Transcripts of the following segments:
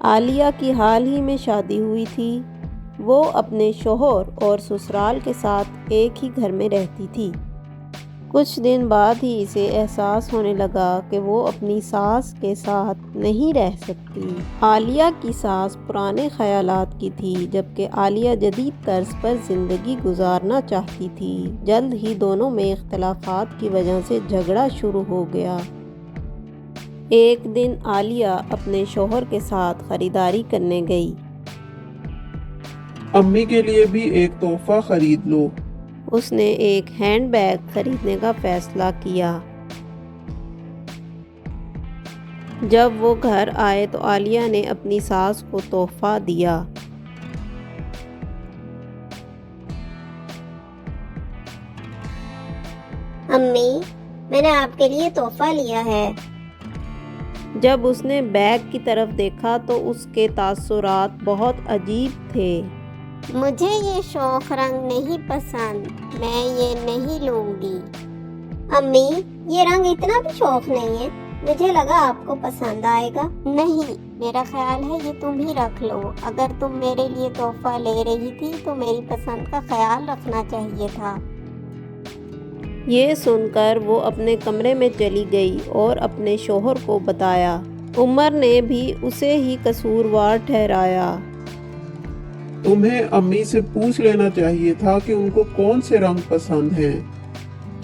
عالیہ کی حال ہی میں شادی ہوئی تھی۔ وہ اپنے شوہر اور سسرال کے ساتھ ایک ہی گھر میں رہتی تھی۔ کچھ دن بعد ہی اسے احساس ہونے لگا کہ وہ اپنی ساس کے ساتھ نہیں رہ سکتی۔ عالیہ کی ساس پرانے خیالات کی تھی، جبکہ عالیہ جدید طرز پر زندگی گزارنا چاہتی تھی۔ جلد ہی دونوں میں اختلافات کی وجہ سے جھگڑا شروع ہو گیا۔ ایک دن عالیہ اپنے شوہر کے ساتھ خریداری کرنے گئی۔ امی کے لیے بھی ایک تحفہ خرید لو۔ اس نے ایک ہینڈ بیگ خریدنے کا فیصلہ کیا۔ جب وہ گھر آئے تو عالیہ نے اپنی ساس کو تحفہ دیا۔ امی، میں نے آپ کے لیے تحفہ لیا ہے۔ جب اس نے بیگ کی طرف دیکھا تو اس کے تاثرات بہت عجیب تھے۔ مجھے یہ شوخ رنگ نہیں پسند، میں یہ نہیں لوں گی۔ امی، یہ رنگ اتنا بھی شوخ نہیں ہے، مجھے لگا آپ کو پسند آئے گا۔ نہیں، میرا خیال ہے یہ تم ہی رکھ لو۔ اگر تم میرے لیے تحفہ لے رہی تھی تو میری پسند کا خیال رکھنا چاہیے تھا۔ یہ سن کر وہ اپنے کمرے میں چلی گئی اور اپنے شوہر کو بتایا۔ عمر نے بھی اسے ہی قصوروار ٹھہرایا۔ تمہیں امی سے پوچھ لینا چاہیے تھا کہ ان کو کون سے رنگ پسند ہیں۔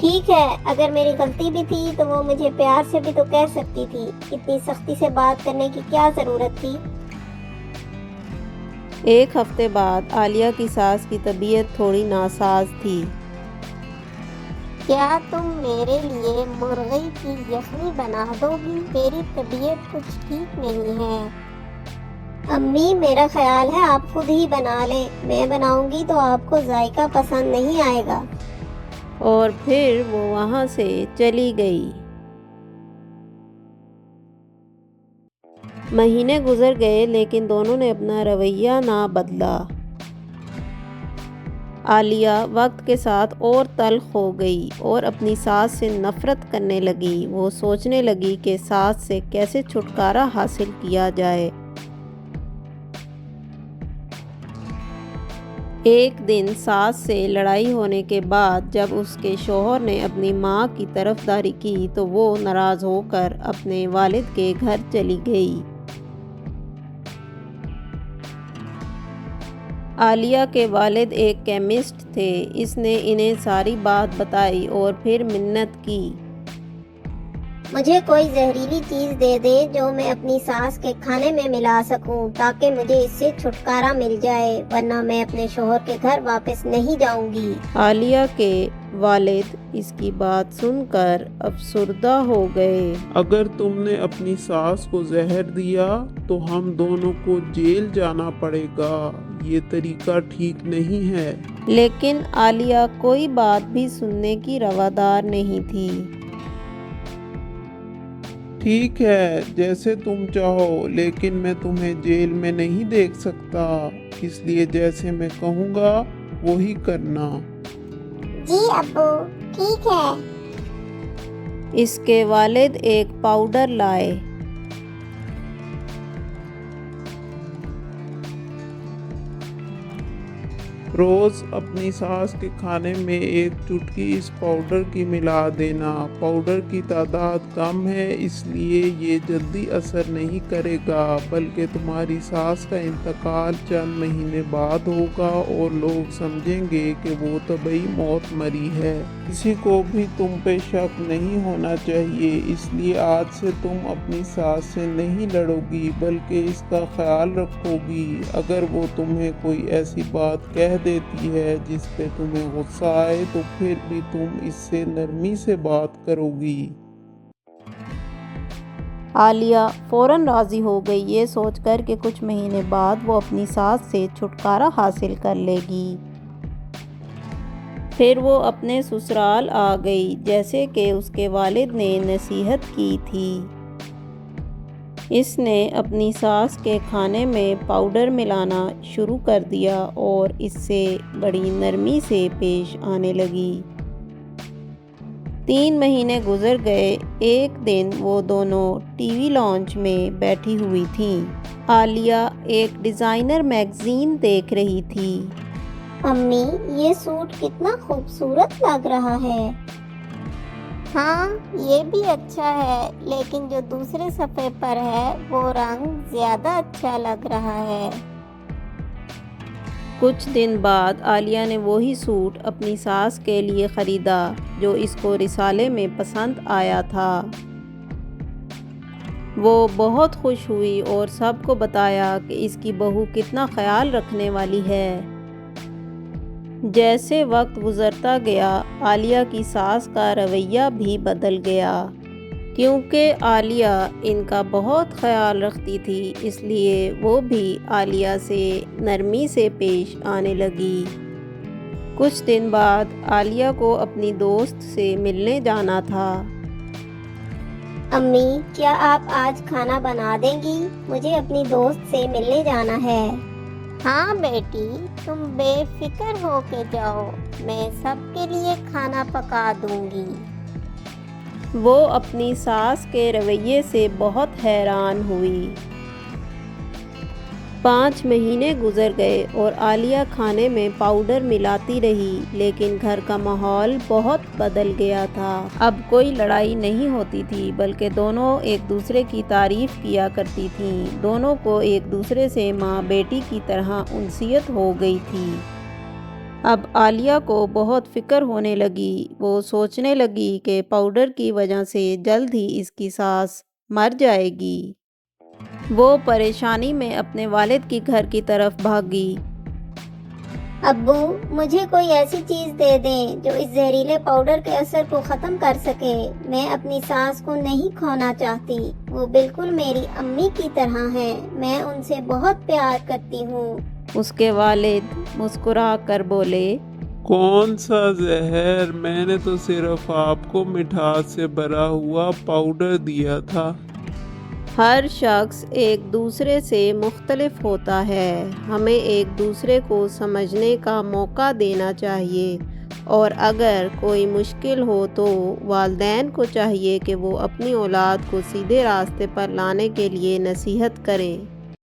ٹھیک ہے، اگر میری غلطی بھی تھی تو وہ مجھے پیار سے بھی تو کہہ سکتی تھی۔ اتنی سختی سے بات کرنے کی کیا ضرورت تھی؟ ایک ہفتے بعد عالیہ کی ساس کی طبیعت تھوڑی ناساز تھی۔ کیا تم میرے لیے مرغی کی یخنی بنا دو گی؟ میری طبیعت کچھ ٹھیک نہیں ہے۔ امی، میرا خیال ہے آپ خود ہی بنا لیں، میں بناؤں گی تو آپ کو ذائقہ پسند نہیں آئے گا۔ اور پھر وہ وہاں سے چلی گئی۔ مہینے گزر گئے لیکن دونوں نے اپنا رویہ نہ بدلا۔ عالیہ وقت کے ساتھ اور تلخ ہو گئی اور اپنی ساس سے نفرت کرنے لگی۔ وہ سوچنے لگی کہ ساس سے کیسے چھٹکارا حاصل کیا جائے۔ ایک دن ساس سے لڑائی ہونے کے بعد جب اس کے شوہر نے اپنی ماں کی طرفداری کی تو وہ ناراض ہو کر اپنے والد کے گھر چلی گئی۔ عالیہ کے والد ایک کیمسٹ تھے۔ اس نے انہیں ساری بات بتائی اور پھر منت کی۔ مجھے کوئی زہریلی چیز دے دے جو میں اپنی ساس کے کھانے میں ملا سکوں تاکہ مجھے اس سے چھٹکارا مل جائے، ورنہ میں اپنے شوہر کے گھر واپس نہیں جاؤں گی۔ عالیہ کے والد اس کی بات سن کر افسردہ ہو گئے۔ اگر تم نے اپنی ساس کو زہر دیا تو ہم دونوں کو جیل جانا پڑے گا، یہ طریقہ ٹھیک نہیں ہے۔ لیکن عالیہ کوئی بات بھی سننے کی روادار نہیں تھی۔ ٹھیک ہے، جیسے تم چاہو، لیکن میں تمہیں جیل میں نہیں دیکھ سکتا، اس لیے جیسے میں کہوں گا وہی کرنا۔ جی ابو، ٹھیک ہے۔ اس کے والد ایک پاؤڈر لائے۔ روز اپنی ساس کے کھانے میں ایک چٹکی اس پاؤڈر کی ملا دینا۔ پاؤڈر کی تعداد کم ہے، اس لیے یہ جلدی اثر نہیں کرے گا، بلکہ تمہاری ساس کا انتقال چند مہینے بعد ہوگا اور لوگ سمجھیں گے کہ وہ طبعی موت مری ہے۔ کسی کو بھی تم پہ شک نہیں ہونا چاہیے، اس لیے آج سے تم اپنی ساس سے نہیں لڑو گی بلکہ اس کا خیال رکھو گی۔ اگر وہ تمہیں کوئی ایسی بات کہہ دیتی ہے جس پہ تمہیں غصہ آئے تو پھر بھی تم اس سے نرمی سے بات کرو گی۔ عالیہ فوراً راضی ہو گئی، یہ سوچ کر کہ کچھ مہینے بعد وہ اپنی ساس سے چھٹکارا حاصل کر لے گی۔ پھر وہ اپنے سسرال آ گئی جیسے کہ اس کے والد نے نصیحت کی تھی۔ اس نے اپنی ساس کے کھانے میں پاؤڈر ملانا شروع کر دیا اور اس سے بڑی نرمی سے پیش آنے لگی۔ 3 مہینے گزر گئے، ایک دن وہ دونوں ٹی وی لانچ میں بیٹھی ہوئی تھیں۔ عالیہ ایک ڈیزائنر میگزین دیکھ رہی تھی۔ امی، یہ سوٹ کتنا خوبصورت لگ رہا ہے۔ ہاں، یہ بھی اچھا ہے، لیکن جو دوسرے صفحے پر ہے وہ رنگ زیادہ اچھا لگ رہا ہے۔ کچھ دن بعد عالیہ نے وہی سوٹ اپنی ساس کے لیے خریدا جو اس کو رسالے میں پسند آیا تھا۔ وہ بہت خوش ہوئی اور سب کو بتایا کہ اس کی بہو کتنا خیال رکھنے والی ہے۔ جیسے وقت گزرتا گیا، عالیہ کی ساس کا رویہ بھی بدل گیا۔ کیونکہ عالیہ ان کا بہت خیال رکھتی تھی، اس لیے وہ بھی عالیہ سے نرمی سے پیش آنے لگی۔ کچھ دن بعد عالیہ کو اپنی دوست سے ملنے جانا تھا۔ امی، کیا آپ آج کھانا بنا دیں گی؟ مجھے اپنی دوست سے ملنے جانا ہے۔ ہاں بیٹی، تم بے فکر ہو کے جاؤ، میں سب کے لیے کھانا پکا دوں گی۔ وہ اپنی ساس کے رویے سے بہت حیران ہوئی۔ 5 مہینے گزر گئے اور عالیہ کھانے میں پاؤڈر ملاتی رہی، لیکن گھر کا ماحول بہت بدل گیا تھا۔ اب کوئی لڑائی نہیں ہوتی تھی، بلکہ دونوں ایک دوسرے کی تعریف کیا کرتی تھیں۔ دونوں کو ایک دوسرے سے ماں بیٹی کی طرح انسیت ہو گئی تھی۔ اب عالیہ کو بہت فکر ہونے لگی۔ وہ سوچنے لگی کہ پاؤڈر کی وجہ سے جلد ہی اس کی ساس مر جائے گی۔ وہ پریشانی میں اپنے والد کی گھر کی طرف بھاگی۔ ابو، مجھے کوئی ایسی چیز دے دیں جو اس زہریلے پاؤڈر کے اثر کو ختم کر سکے۔ میں اپنی ساس کو نہیں کھونا چاہتی، وہ بالکل میری امی کی طرح ہے، میں ان سے بہت پیار کرتی ہوں۔ اس کے والد مسکرا کر بولے، کون سا زہر؟ میں نے تو صرف آپ کو مٹھاس سے بھرا ہوا پاؤڈر دیا تھا۔ ہر شخص ایک دوسرے سے مختلف ہوتا ہے، ہمیں ایک دوسرے کو سمجھنے کا موقع دینا چاہیے، اور اگر کوئی مشکل ہو تو والدین کو چاہیے کہ وہ اپنی اولاد کو سیدھے راستے پر لانے کے لیے نصیحت کریں۔